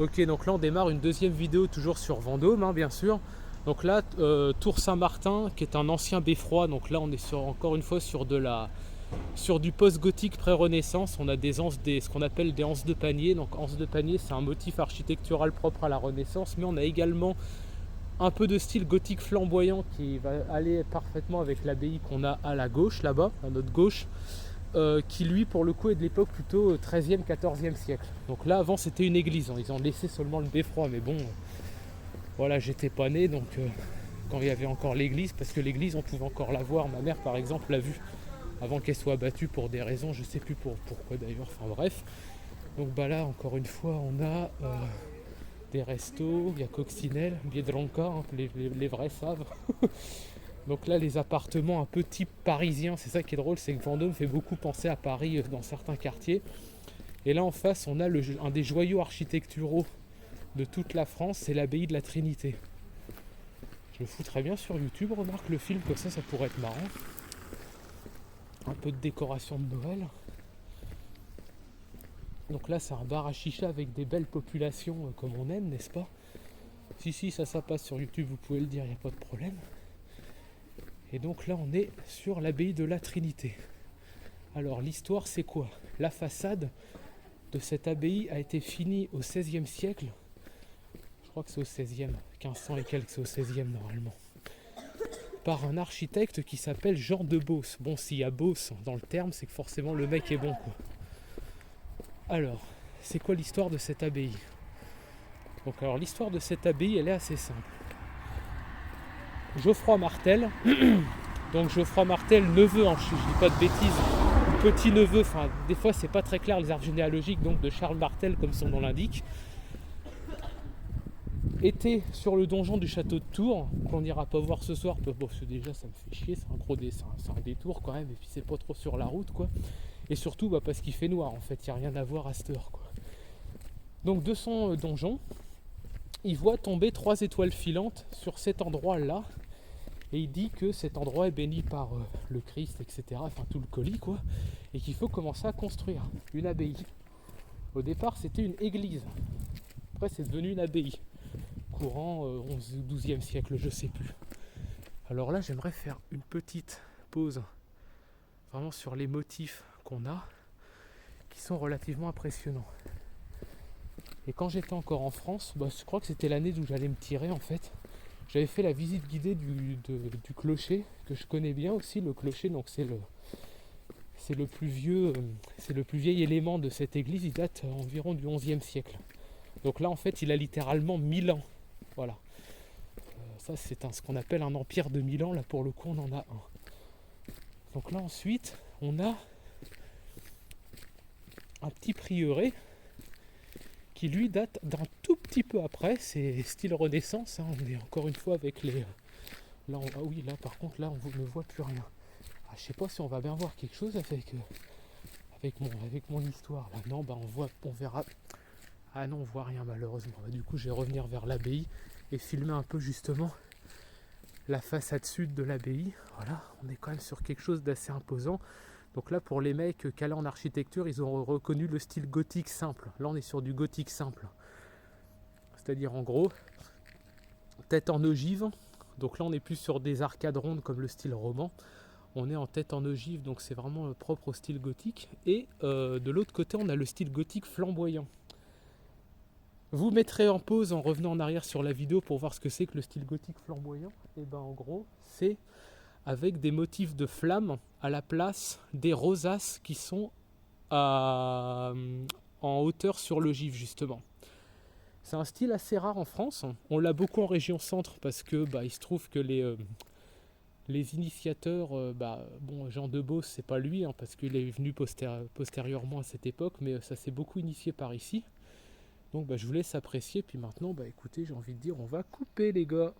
Ok, donc là on démarre une deuxième vidéo toujours sur Vendôme, hein, bien sûr. Donc là, Tour Saint-Martin, qui est un ancien beffroi. Donc là on est encore une fois sur du post-gothique pré-renaissance. On a ce qu'on appelle des anses de panier. Donc anses de panier, c'est un motif architectural propre à la Renaissance, mais on a également un peu de style gothique flamboyant qui va aller parfaitement avec l'abbaye qu'on a à la gauche, là-bas, à notre gauche. Qui lui pour le coup est de l'époque plutôt 13e, 14e siècle. Donc là avant c'était une église, hein. Ils ont laissé seulement le beffroi, mais bon, voilà, j'étais pas né donc quand il y avait encore l'église, parce que l'église on pouvait encore la voir, ma mère par exemple l'a vue avant qu'elle soit abattue pour des raisons, je sais plus pourquoi d'ailleurs, enfin bref. Donc bah là encore une fois on a des restos, il y a Coccinelle, Biedronka, hein, les vrais savent. Donc là, les appartements un peu type parisien, c'est ça qui est drôle, c'est que Vendôme fait beaucoup penser à Paris dans certains quartiers. Et là en face, on a un des joyaux architecturaux de toute la France, c'est l'abbaye de la Trinité. Je le fous très bien sur YouTube, remarque le film, comme ça pourrait être marrant. Un peu de décoration de Noël. Donc là, c'est un bar à chicha avec des belles populations comme on aime, n'est-ce pas? Si, ça passe sur YouTube, vous pouvez le dire, il n'y a pas de problème. Et donc là, on est sur l'abbaye de la Trinité. Alors l'histoire c'est quoi? La façade de cette abbaye a été finie au XVIe siècle. Je crois que c'est au XVIe, 1500 et quelques, c'est au XVIe normalement. Par un architecte qui s'appelle Jean de Beauce. Bon, s'il y a Beauce dans le terme, c'est que forcément le mec est bon, quoi. Alors, c'est quoi l'histoire de cette abbaye? Donc alors l'histoire de cette abbaye, elle est assez simple. Geoffroy Martel, donc Geoffroy Martel, neveu, hein, je dis pas de bêtises, petit-neveu, enfin des fois c'est pas très clair les arbres généalogiques donc de Charles Martel comme son nom l'indique, était sur le donjon du château de Tours, qu'on n'ira pas voir ce soir, bon, parce que déjà ça me fait chier, c'est un gros dessin, c'est un détour quand même, et puis c'est pas trop sur la route quoi, et surtout parce qu'il fait noir en fait, il n'y a rien à voir à cette heure quoi. Donc de son donjon, il voit tomber 3 étoiles filantes sur cet endroit là, et il dit que cet endroit est béni par le Christ, etc., enfin tout le colis quoi, et qu'il faut commencer à construire une abbaye. Au départ c'était une église, après c'est devenu une abbaye, courant 11 ou 12e siècle, je sais plus. Alors là j'aimerais faire une petite pause vraiment sur les motifs qu'on a, qui sont relativement impressionnants. Et quand j'étais encore en France, je crois que c'était l'année où j'allais me tirer en fait, j'avais fait la visite guidée du clocher, que je connais bien aussi, le clocher, donc c'est le plus vieux, c'est le plus vieil élément de cette église, il date environ du 11e siècle. Donc là en fait il a littéralement 1000 ans. Voilà. Ça c'est ce qu'on appelle un empire de 1000 ans, là pour le coup on en a un. Donc là ensuite on a un petit prieuré qui lui date d'un tout petit peu après, c'est style Renaissance, hein, on est encore une fois avec les... Là, ah oui, là par contre, là on ne voit plus rien. Ah, je sais pas si on va bien voir quelque chose avec mon histoire. Là, non, on verra. Ah non, on voit rien malheureusement. Du coup, je vais revenir vers l'abbaye et filmer un peu justement la façade sud de l'abbaye. Voilà, on est quand même sur quelque chose d'assez imposant. Donc là, pour les mecs calés en architecture, ils ont reconnu le style gothique simple. Là, on est sur du gothique simple. C'est-à-dire en gros, tête en ogive. Donc là, on est plus sur des arcades rondes comme le style roman. On est en tête en ogive, donc c'est vraiment propre au style gothique. Et de l'autre côté, on a le style gothique flamboyant. Vous mettrez en pause en revenant en arrière sur la vidéo pour voir ce que c'est que le style gothique flamboyant. Et ben en gros, c'est avec des motifs de flammes à la place des rosaces qui sont en hauteur sur l'ogive justement. C'est un style assez rare en France. On l'a beaucoup en région centre parce que il se trouve que les initiateurs, Jean de Beauce, c'est pas lui, hein, parce qu'il est venu postérieurement à cette époque, mais ça s'est beaucoup initié par ici. Donc je vous laisse apprécier, puis maintenant, écoutez, j'ai envie de dire, on va couper les gars.